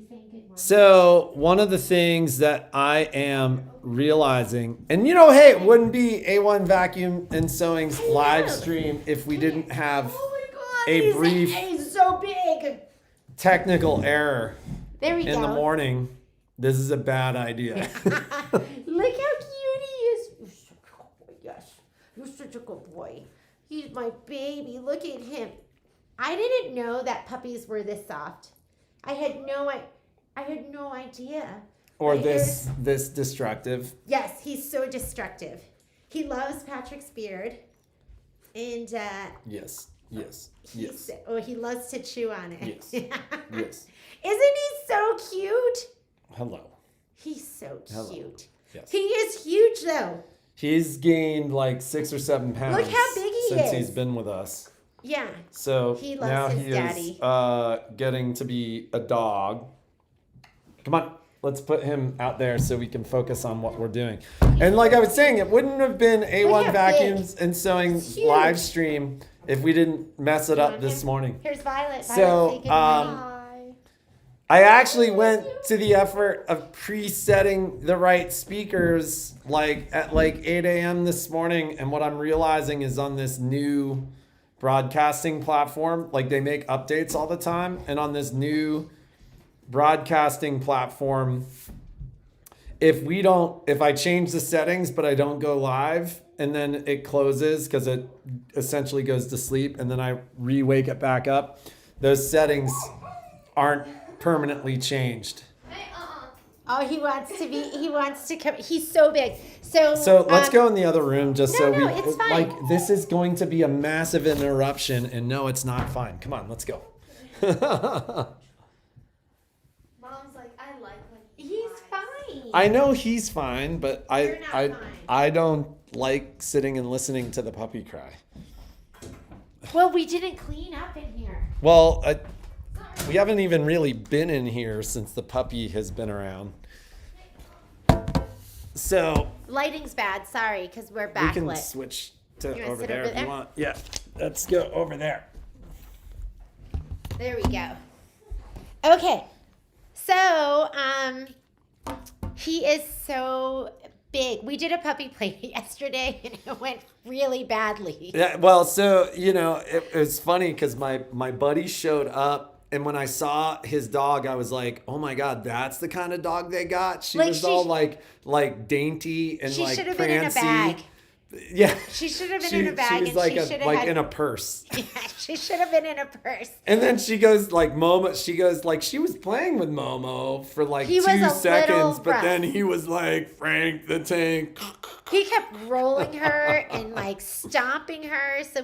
he saying good morning? So one of the things that I am realizing, and hey, it wouldn't be A1 Vacuum and Sewing's live stream if we didn't have a brief He's so big. technical error There we go. in the morning. This is a bad idea. Look how cute he is. You're such a good boy. Yes, you're such a good boy. He's my baby. Look at him. I didn't know that puppies were this soft. I had no idea. Or this destructive. Yes, he's so destructive. He loves Patrick's beard, and Yes. he loves to chew on it. Yes. Isn't he so cute? Hello. He's so cute. Yes. He is huge though. He's gained like 6 or 7 pounds. Look how big he since is. he's been with us. Yeah. So He loves now his he daddy. is getting to be a dog. Come on, let's put him out there so we can focus on what we're doing. And like I was saying, it wouldn't have been Look A1 how Vacuums and Sewing It's huge. live stream if we didn't mess it up this morning. Here's Violet. So, Violet, say good morning. Hi. I actually went to the effort of presetting the right speakers at 8 a.m. this morning. And what I'm realizing is on this new broadcasting platform, they make updates all the time. And on this new broadcasting platform, if I change the settings, but I don't go live and then it closes because it essentially goes to sleep and then I re-wake it back up, those settings aren't permanently changed. Oh, he wants to come. He's so big. So Let's go in the other room it's fine. This is going to be a massive interruption and no, it's not fine. Come on, let's go. Mom's like, I like when he's fine. I know he's fine, but You're not fine. I don't like sitting and listening to the puppy cry. Well, we didn't clean up in here. Well, we haven't even really been in here since the puppy has been around. So Lighting's bad. Sorry, because we're we can backlit. switch to You wanna over sit there over if there? you want. Yeah, let's go over there. There we go. Okay. So, he is so big. We did a puppy play yesterday and it went really badly. Yeah, well, so it was funny because my buddy showed up. And when I saw his dog, I was like, "Oh my God, that's the kind of dog they got." She was all like dainty and She like should have prancy. been in a bag. Yeah, She should have been in a bag, She was and like she should have like had. in a purse. Yeah, she should have been in a purse. And then she goes Momo. She goes she was playing with Momo for He was a 2 little seconds, but rough. then he was like Frank the Tank. He kept rolling her and stomping her. So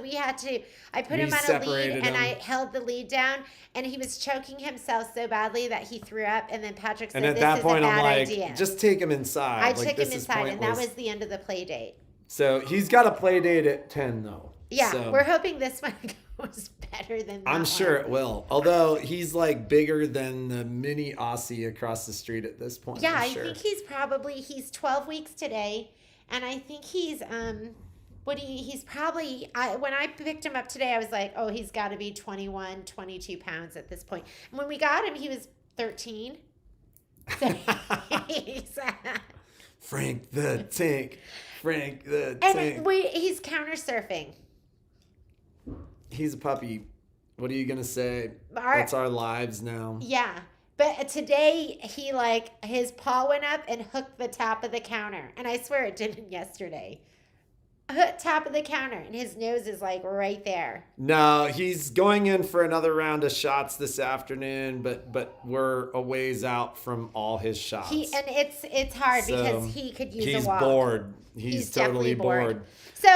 I put We him on a lead separated and him. I held the lead down and he was choking himself so badly that he threw up. And then Patrick said, And at "This that is point, a I'm bad like, idea." just take him inside. I Like, took this him is inside and that pointless. was the end of the play date. So he's got a play date at 10 though. Yeah, So we're hoping this one goes better than that I'm one. sure it will. Although he's bigger than the mini Aussie across the street at this point. Yeah, I'm I sure. think he's 12 weeks today. And I think he's probably, when I picked him up today, I was like, oh, he's got to be 21, 22 pounds at this point. And when we got him, he was 13. So he's, Frank the Tank. Frank the and Tank. he's counter surfing. He's a puppy. What are you going to say? Our- That's our lives now. Yeah. But today, he his paw went up and hooked the top of the counter. And I swear it didn't yesterday. Top of the counter. And his nose is right there. No, he's going in for another round of shots this afternoon, but we're a ways out from all his shots. And it's hard So, because he could use he's a walk. bored. He's totally definitely bored. bored. So,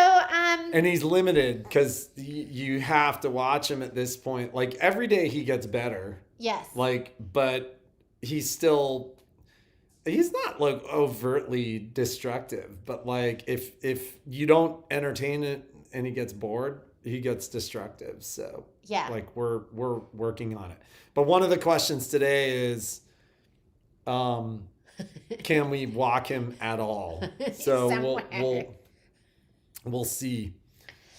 And he's limited because you have to watch him at this point. Every day he gets better. yes. But he's not overtly destructive. But if you don't entertain it and he gets bored, he gets destructive. So Yeah. we're working on it. But one of the questions today is, can we walk him at all? So Somewhere. we'll see.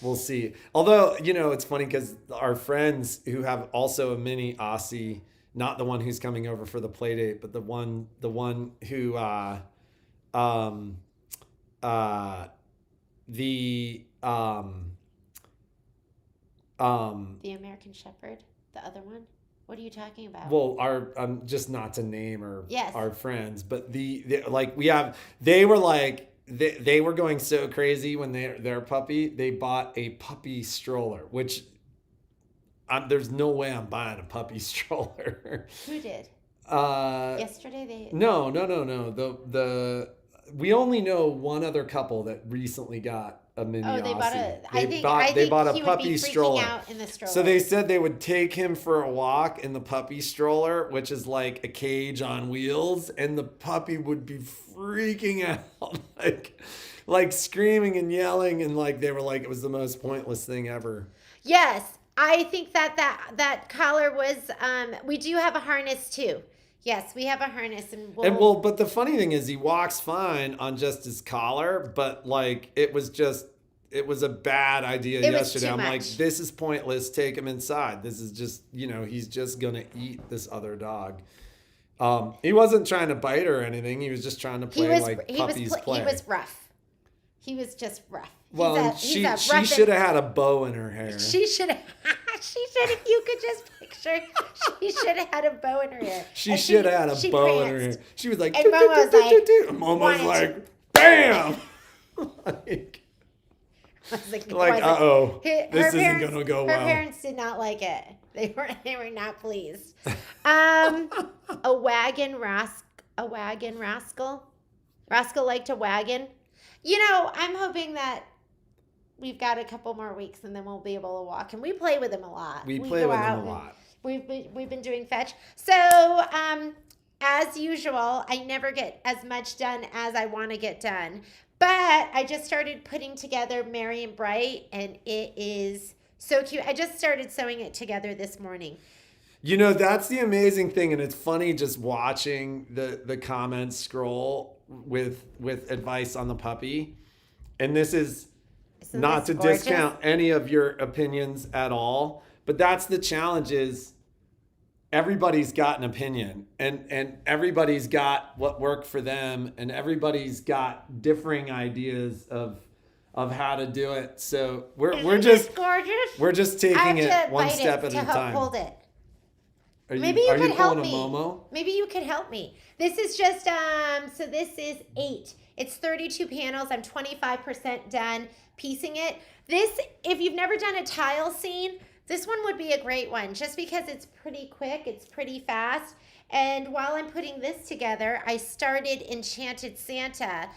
We'll see. Although, it's funny because our friends who have also a mini Aussie not the one who's coming over for the play date, but the one who The American Shepherd, the other one. What are you talking about? well, our just not to name Yes. our friends, but they were going so crazy when their puppy, they bought a puppy stroller, which there's no way I'm buying a puppy stroller. Who did? Yesterday they. No. The we only know one other couple that recently got a mini Oh, they bought Aussie. a. I think bought a he puppy would be freaking stroller. out in the stroller. So they said they would take him for a walk in the puppy stroller, which is like a cage on wheels, and the puppy would be freaking out, like screaming and yelling, and like they were like it was the most pointless thing ever. Yes, I think that collar was. We do have a harness too. Yes, we have a harness, and but the funny thing is he walks fine on just his collar, but like it was a bad idea It was yesterday. too I'm like, much. this is pointless. Take him inside. This is just, he's just gonna eat this other dog. He wasn't trying to bite her or anything. He was just trying to play puppies play. He was rough. He was just rough. Well, she should have had a bow in her hair. She should have. If you could just picture, she should have had a bow in her hair. She should have had a bow in her hair. pranced. She was like, And Momo was like, and Momo was wanted like, bam! like, I was like, uh-oh, Her this isn't parents- gonna go Her well. parents did not like it. They were not pleased. A wagon rascal. Rascal liked a wagon. I'm hoping that we've got a couple more weeks and then we'll be able to walk. And we play with him a lot. We play go with out him a and lot. We've been doing fetch. So, as usual, I never get as much done as I want to get done. But I just started putting together Merry and Bright, and it is so cute. I just started sewing it together this morning. That's the amazing thing, and it's funny just watching the comments scroll with advice on the puppy. And this is Isn't not this to gorgeous? discount any of your opinions at all, but that's the challenge is everybody's got an opinion and everybody's got what worked for them, and everybody's got differing ideas of how to do it. So we're Isn't just this gorgeous? we're just I taking have it to one bite step it at to a help time. hold it. Are you, Maybe you are could you help pulling me. a Momo? Maybe you could help me. This is just so this is 8. It's 32 panels. I'm 25% done piecing it. This, if you've never done a tile scene, this one would be a great one just because it's pretty quick, it's pretty fast. And while I'm putting this together, I started Enchanted Santa.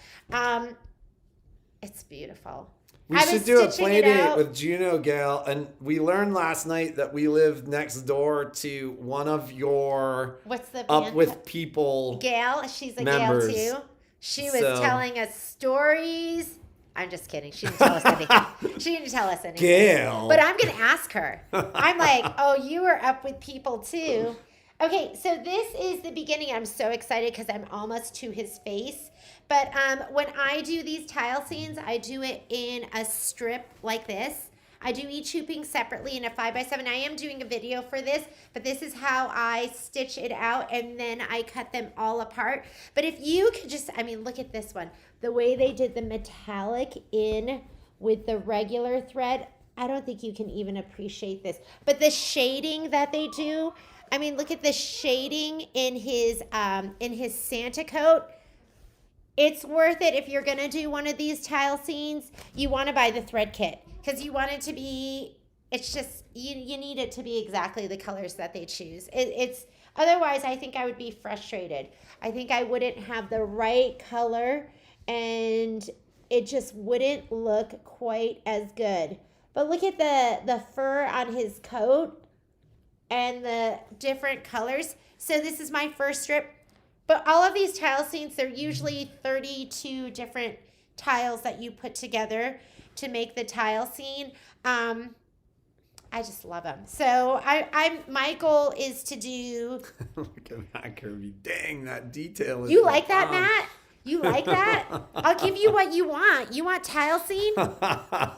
It's beautiful. We I should was do a stitching play it date out. with Juno Gale, and we learned last night that we live next door to one of your What's the Up band? with People. Gail, she's a members. Gail too. She was So- telling us stories. I'm just kidding. She didn't tell us anything. She didn't tell us anything. Gail. But I'm going to ask her. I'm like, oh, you were up with people too. Okay, so this is the beginning. I'm so excited because I'm almost to his face. But when I do these tile scenes, I do it in a strip like this. I do each hooping separately in a 5x7. I am doing a video for this, but this is how I stitch it out, and then I cut them all apart. But if you could just, look at this one. The way they did the metallic in with the regular thread, I don't think you can even appreciate this. But the shading that they do, look at the shading in his Santa coat. It's worth it if you're going to do one of these tile scenes. You want to buy the thread kit because you want it to be, it's just, you need it to be exactly the colors that they choose. It's otherwise, I think I would be frustrated. I think I wouldn't have the right color and it just wouldn't look quite as good. But look at the fur on his coat and the different colors. So this is my first strip. But all of these tile scenes, they're usually 32 different tiles that you put together to make the tile scene. I just love them. So my goal is to do. Look at that, Kirby. Dang, that detail is. You like that, Matt? You like that? I'll give you what you want. You want tile scene?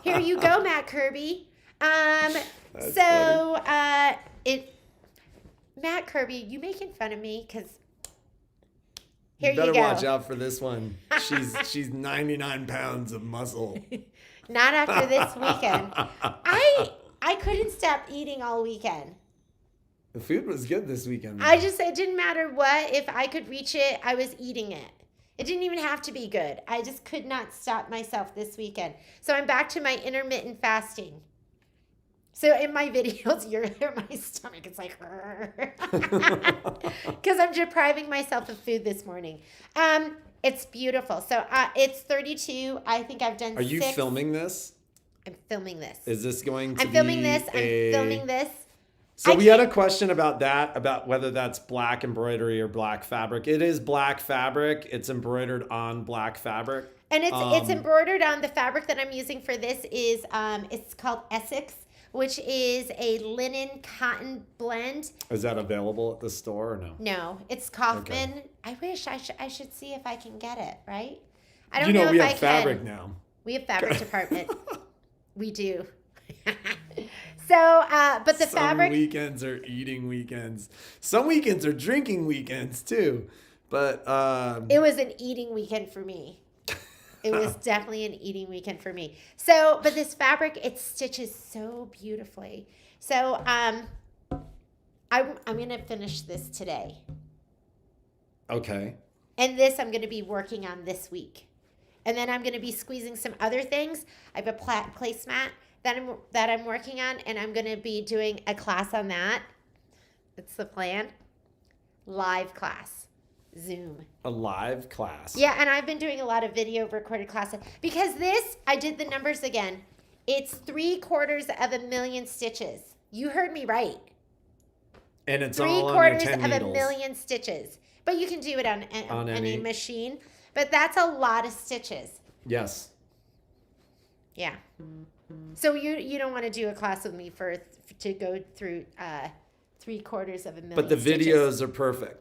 Here you go, Matt Kirby. Matt Kirby, you making fun of me? Because You here better you go. watch out for this one. She's 99 pounds of muscle. Not after this weekend. I couldn't stop eating all weekend. The food was good this weekend. though. It didn't matter what. If I could reach it, I was eating it. It didn't even have to be good. I just could not stop myself this weekend. So I'm back to my intermittent fasting. So in my videos, you're my stomach is like, because I'm depriving myself of food this morning. It's beautiful. So it's 32. I think I've done. Are you 6. filming this? I'm filming this. Is this going to I'm be filming this. I'm a- filming this. So I we had a can't- question about that, about whether that's black embroidery or black fabric. It is black fabric. It's embroidered on black fabric. And it's embroidered on the fabric that I'm using for this is it's called Essex, which is a linen cotton blend. Is that available at the store or no? No, it's Kaufman. Okay. I wish I should see if I can get it, right? I don't You know know we if have I fabric can. now. We have fabric department. We do. So, but the Some fabric. weekends are eating weekends. Some weekends are drinking weekends too. But It was an eating weekend for me. It was definitely an eating weekend for me. So, but this fabric, it stitches so beautifully. So, I'm gonna finish this today, okay. and this I'm gonna be working on this week, and then I'm gonna be squeezing some other things. I have a placemat that I'm working on, and I'm gonna be doing a class on that. That's the plan. Live class, Zoom. A live class. Yeah, and I've been doing a lot of video recorded classes because this, I did the numbers again. It's 750,000 stitches. You heard me right. And it's all on your 10 needles. 750,000 stitches. But you can do it on any any- machine. But that's a lot of stitches. Yes. Yeah. So you don't want to do a class with me to go through 750,000. But the stitches. videos are perfect.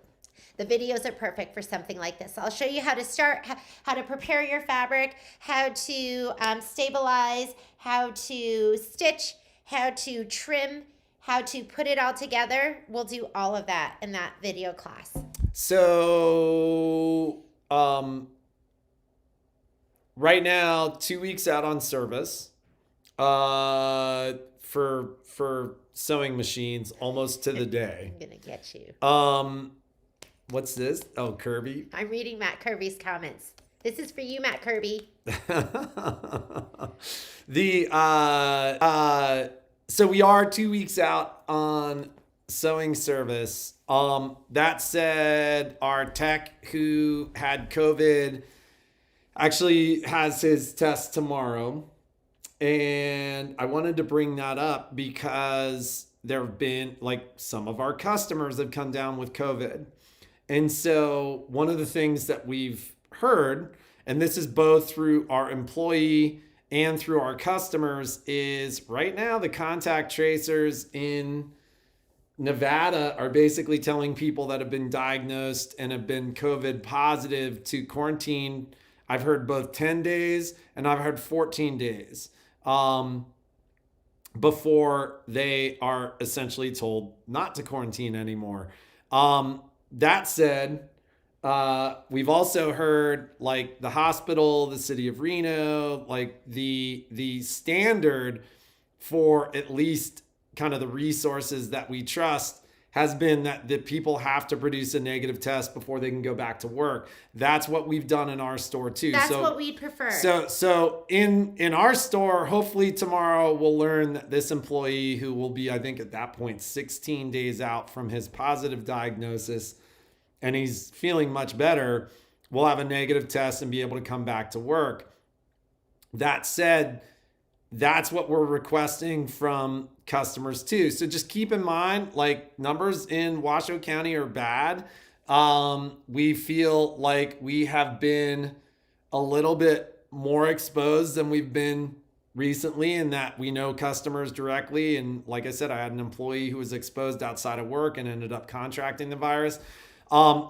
The videos are perfect for something like this. I'll show you how to start, how to prepare your fabric, how to stabilize, how to stitch, how to trim, how to put it all together. We'll do all of that in that video class. So, right now, 2 weeks out on service, for sewing machines, almost to the day. I'm going to get you. What's this? Oh, Kirby. I'm reading Matt Kirby's comments. This is for you, Matt Kirby. So we are 2 weeks out on sewing service. That said, our tech who had COVID actually has his test tomorrow. And I wanted to bring that up because there have been, like, some of our customers have come down with COVID. And so one of the things that we've heard, and this is both through our employee and through our customers, is right now the contact tracers in Nevada are basically telling people that have been diagnosed and have been COVID positive to quarantine. I've heard both 10 days and I've heard 14 days before they are essentially told not to quarantine anymore. That said, we've also heard, like, the hospital, the city of Reno, like the standard for at least kind of the resources that we trust has been that the people have to produce a negative test before they can go back to work. That's what we've done in our store too. That's what we'd prefer. So in our store, hopefully tomorrow we'll learn that this employee, who will be, I think at that point, 16 days out from his positive diagnosis, and he's feeling much better, will have a negative test and be able to come back to work. That said, that's what we're requesting from customers too. So just keep in mind, like, numbers in Washoe County are bad. We feel like we have been a little bit more exposed than we've been recently, in that we know customers directly. And like I said, I had an employee who was exposed outside of work and ended up contracting the virus.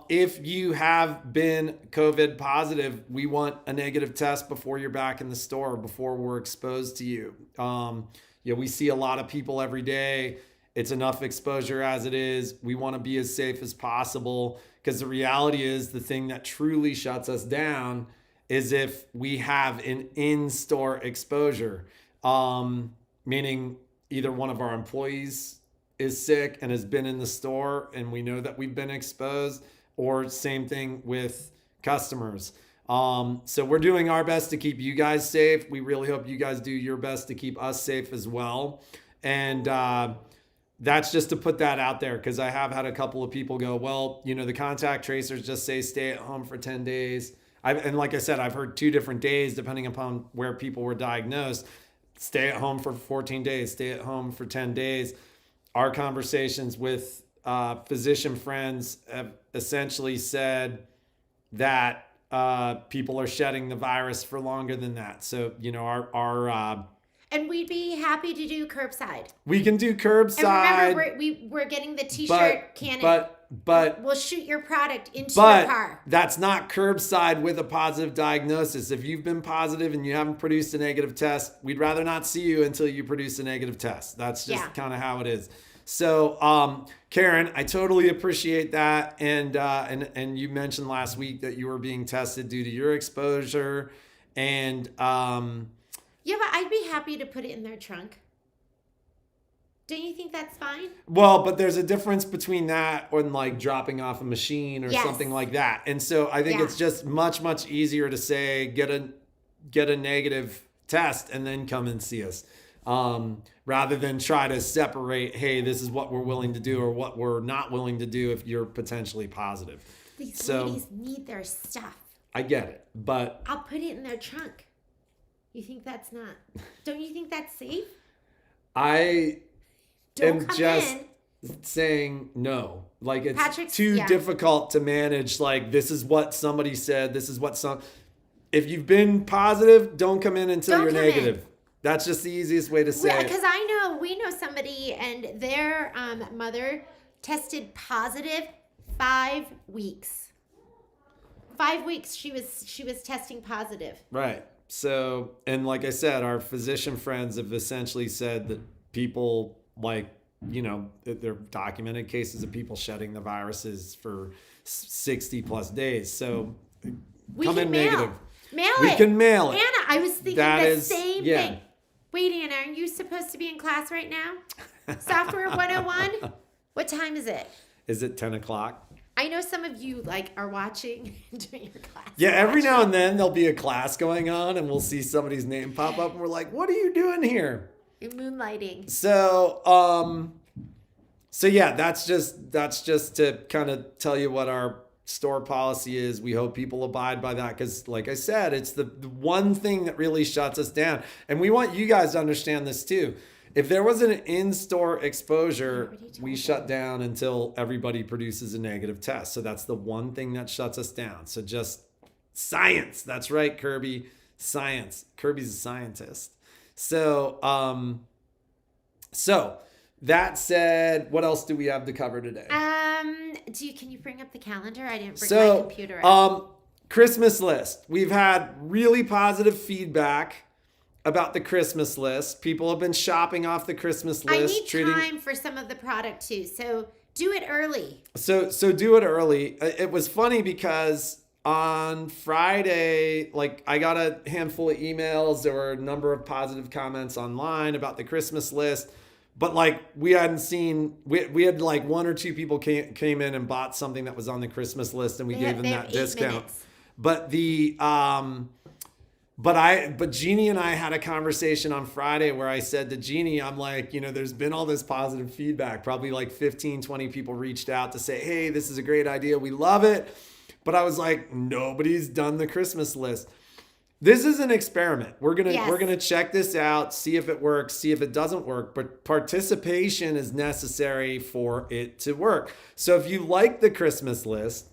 If you have been COVID positive, we want a negative test before you're back in the store, before we're exposed to you. We see a lot of people every day, It's enough exposure as it is. We want to be as safe as possible, because the reality is the thing that truly shuts us down is if we have an in-store exposure, meaning either one of our employees is sick and has been in the store and we know that we've been exposed, or same thing with customers. So we're doing our best to keep you guys safe. We really hope you guys do your best to keep us safe as well. And that's just to put that out there, because I have had a couple of people go, well, the contact tracers just say stay at home for 10 days. And like I said, I've heard 2 different days depending upon where people were diagnosed. Stay at home for 14 days, stay at home for 10 days. Our conversations with physician friends have essentially said that people are shedding the virus for longer than that. So, our and we'd be happy to do curbside. we can do curbside. And remember, we're getting the T-shirt cannon. But we'll shoot your product into your car. That's not curbside with a positive diagnosis. If you've been positive and you haven't produced a negative test, we'd rather not see you until you produce a negative test. That's just kind of how it is. So, Karen, I totally appreciate that. And you mentioned last week that you were being tested due to your exposure. And yeah, but I'd be happy to put it in their trunk. Don't you think that's fine? Well, but there's a difference between that and like dropping off a machine or something like that. And so I think it's just much, much easier to say, get a negative test and then come and see us. Rather than try to separate, hey, this is what we're willing to do or what we're not willing to do if you're potentially positive. These ladies need their stuff. I get it, but I'll put it in their trunk. You think that's not? Don't you think that's safe? I Don't am come just in. saying no. Like it's Patrick's- too difficult to manage. Like this is what somebody said. This is what if you've been positive, don't come in until you're negative. That's just the easiest way to say it. Because we know somebody and their mother tested positive 5 weeks. 5 weeks she was testing positive. Right. So, and like I said, our physician friends have essentially said that people there are documented cases of people shedding the viruses for 60 plus days. So come in negative. We can mail it. Anna, I was thinking the same thing. Wait, Anna, are you supposed to be in class right now? Software 101? What time is it? Is it 10 o'clock? I know some of you are watching during your class. Yeah, every now and then there'll be a class going on and we'll see somebody's name pop up and we're like, what are you doing here? You're moonlighting. So, yeah, that's just to kind of tell you what our store policy is. We hope people abide by that because, like I said, it's the one thing that really shuts us down. And we want you guys to understand this too. If there was an in-store exposure, we shut down until everybody produces a negative test. So that's the one thing that shuts us down. So just science. That's right, Kirby. Science. Kirby's a scientist. So, that said, what else do we have to cover today? Can you bring up the calendar? I didn't bring my computer up. Christmas list. We've had really positive feedback about the Christmas list. People have been shopping off the Christmas list. I need time for some of the product too. So do it early. So do it early. It was funny because on Friday, I got a handful of emails. There were a number of positive comments online about the Christmas list. But we hadn't seen, we had 1 or 2 people came in and bought something that was on the Christmas list and we gave them that discount. Minutes. But But Jeannie and I had a conversation on Friday where I said to Jeannie, I'm like, there's been all this positive feedback. Probably 15, 20 people reached out to say, hey, this is a great idea. We love it. But I was like, nobody's done the Christmas list. This is an experiment. We're gonna check this out, see if it works, see if it doesn't work. But participation is necessary for it to work. So if you like the Christmas list,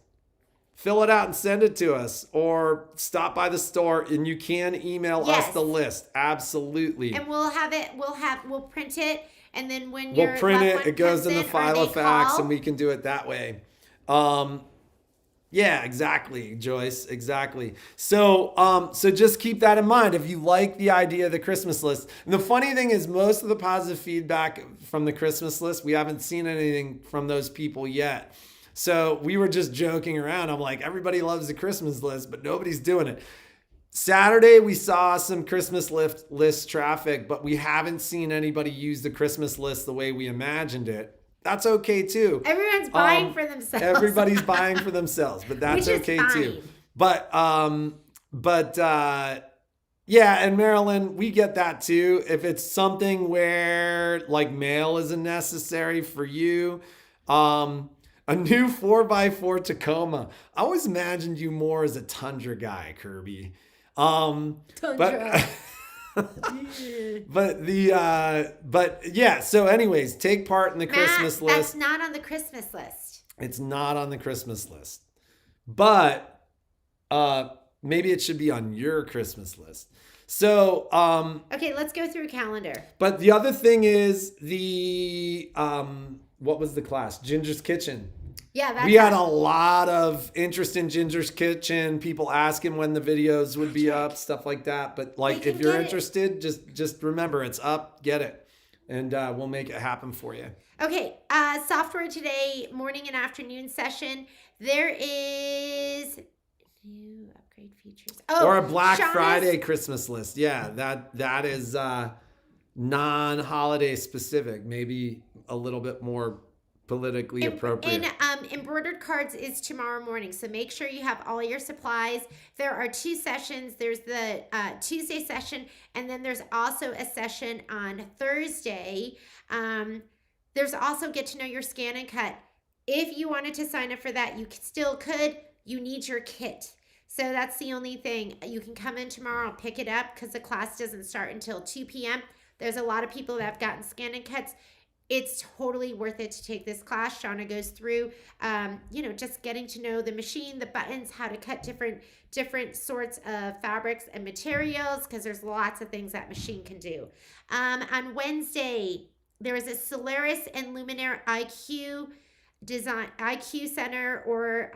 fill it out and send it to us, or stop by the store and you can email us the list. Absolutely. And we'll print it, and then when we'll your loved one comes in, or they call, print it. It goes in the file of facts, and we can do it that way. So, so that's the Yeah, exactly, Joyce. Exactly. So, so just keep that in mind if you like the idea of the Christmas list. And the funny thing is, most of the positive feedback from the Christmas list, we haven't seen anything from those people yet. So we were just joking around. I'm like, everybody loves the Christmas list, but nobody's doing it. Saturday, we saw some Christmas list traffic, but we haven't seen anybody use the Christmas list the way we imagined it. That's okay too. Everyone's buying for themselves. Everybody's buying for themselves, but that's Which is okay fine. too. But yeah, and Marilyn, we get that too. If it's something where like mail isn't necessary for you, a new 4x4 Tacoma. I always imagined you more as a Tundra guy, Kirby. Tundra. But yeah, so anyways, take part in the Christmas list. That's not on the Christmas list. It's not on the Christmas list. But maybe it should be on your Christmas list. So Okay, let's go through a calendar. but the other thing is the what was the class? Ginger's Kitchen. Yeah, that's We had a lot of interest in Ginger's Kitchen, people asking when the videos would be up, stuff like that. But like, They if can you're get it. interested, just remember it's up, get it, and we'll make it happen for you. Okay, software today, morning and afternoon session. There is new upgrade features. Oh, Or a Black Shauna's- Friday Christmas list. Yeah, that is non-holiday specific, maybe a little bit more politically appropriate. And embroidered cards is tomorrow morning, so make sure you have all your supplies. There are 2 sessions. There's the Tuesday session, and then there's also a session on Thursday. There's also get to know your scan and cut. If you wanted to sign up for that, you still could. You need your kit. So that's the only thing. You can come in tomorrow and pick it up because the class doesn't start until 2 p.m. There's a lot of people that have gotten scan and cuts. It's totally worth it to take this class. Shauna goes through, just getting to know the machine, the buttons, how to cut different sorts of fabrics and materials, because there's lots of things that machine can do. On Wednesday, there is a Solaris and Luminaire IQ Center or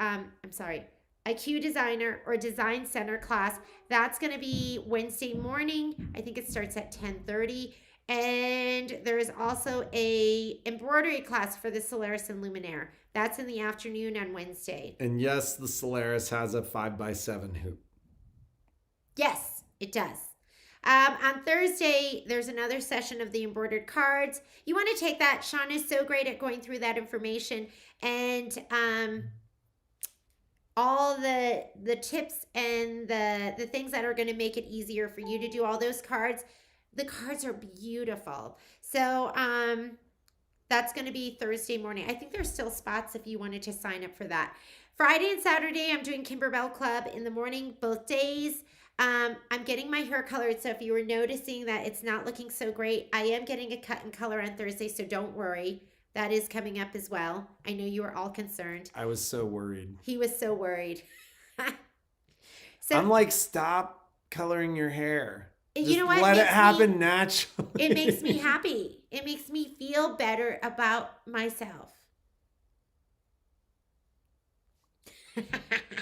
IQ Designer or Design Center class. That's going to be Wednesday morning. I think it starts at 10:30. And there is also a embroidery class for the Solaris and Luminaire. That's in the afternoon on Wednesday. And yes, the Solaris has a 5x7 hoop. Yes, it does. On Thursday, there's another session of the embroidered cards. You want to take that. Sean is so great at going through that information and all the tips and the things that are going to make it easier for you to do all those cards. The cards are beautiful. So that's going to be Thursday morning. I think there's still spots if you wanted to sign up for that. Friday and Saturday, I'm doing Kimberbell Club in the morning, both days. I'm getting my hair colored. So if you were noticing that it's not looking so great, I am getting a cut and color on Thursday. So don't worry. That is coming up as well. I know you were all concerned. I was so worried. He was so worried. So I'm like, stop coloring your hair. You know what? Let it happen naturally. It makes me happy. It makes me feel better about myself.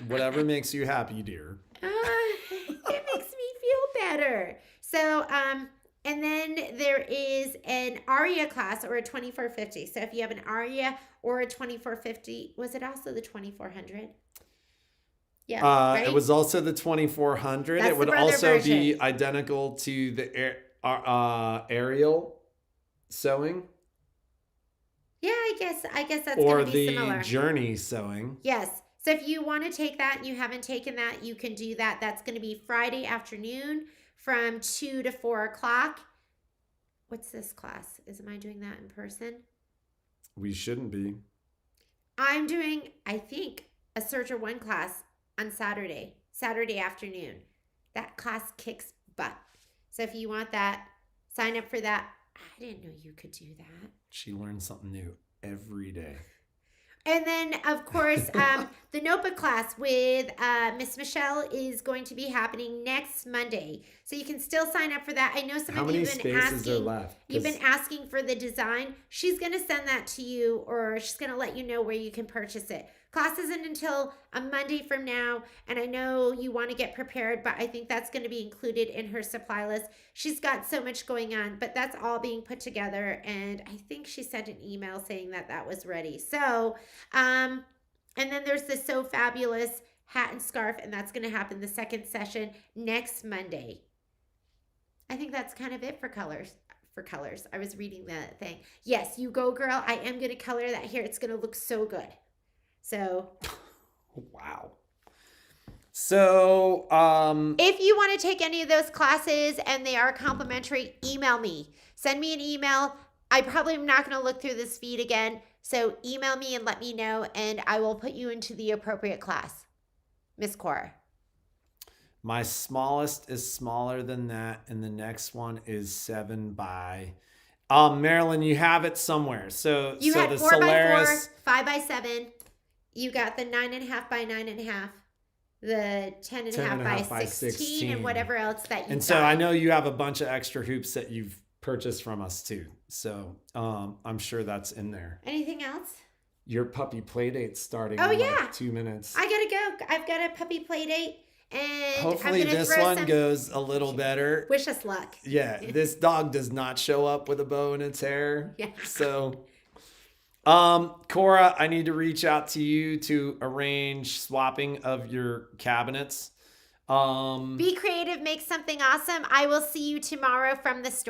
Whatever makes you happy, dear. It makes me feel better. So, and then there is an ARIA class or a 2450. So if you have an ARIA or a 2450, was it also the 2400? Yeah, right? It was also the 2400. That's it would the brother also be version. identical to the aerial sewing Yeah, I guess that's or going to be the similar. journey sewing. Yes. So if you want to take that and you haven't taken that, you can do that. That's going to be Friday afternoon from 2 to 4 o'clock. What's this class? Am I doing that in person? We shouldn't be. I'm doing, I think, a Searcher 1 class on Saturday afternoon. That class kicks butt. So if you want that, sign up for that. I didn't know you could do that. She learns something new every day. And then, of course, the notebook class with Miss Michelle is going to be happening next Monday. So you can still sign up for that. I know some How of you many have been spaces are asking. left? You've been asking for the design. She's going to send that to you, or she's going to let you know where you can purchase it. Class isn't until a Monday from now, and I know you want to get prepared, but I think that's going to be included in her supply list. She's got so much going on, but that's all being put together, and I think she sent an email saying that that was ready. So, and then there's the So Fabulous hat and scarf, and that's going to happen the second session next Monday. I think that's kind of it for colors. I was reading the thing. Yes, you go, girl. I am going to color that hair. It's going to look so good. So, wow. So, if you want to take any of those classes and they are complimentary, email me. Send me an email. I probably am not going to look through this feed again. So, email me and let me know, and I will put you into the appropriate class. Miss Cora. my smallest is smaller than that, and the next one is 7 by. Marilyn, you have it somewhere. So You had the 4 by 4, Solaris 5 by 7. You got the 9.5 by 9.5, the 10.5 by 16, and whatever else that you. And so I know you have a bunch of extra hoops that you've purchased from us too. So I'm sure that's in there. Anything else? Your puppy play date's starting Oh, in yeah. like 2 minutes. I gotta go. I've got a puppy play date, and Hopefully I'm gonna this throw one some. goes a little better. Wish us luck. Yeah, this dog does not show up with a bow in its hair. Yeah. So, Cora, I need to reach out to you to arrange swapping of your cabinets. Be creative, make something awesome. I will see you tomorrow from the store.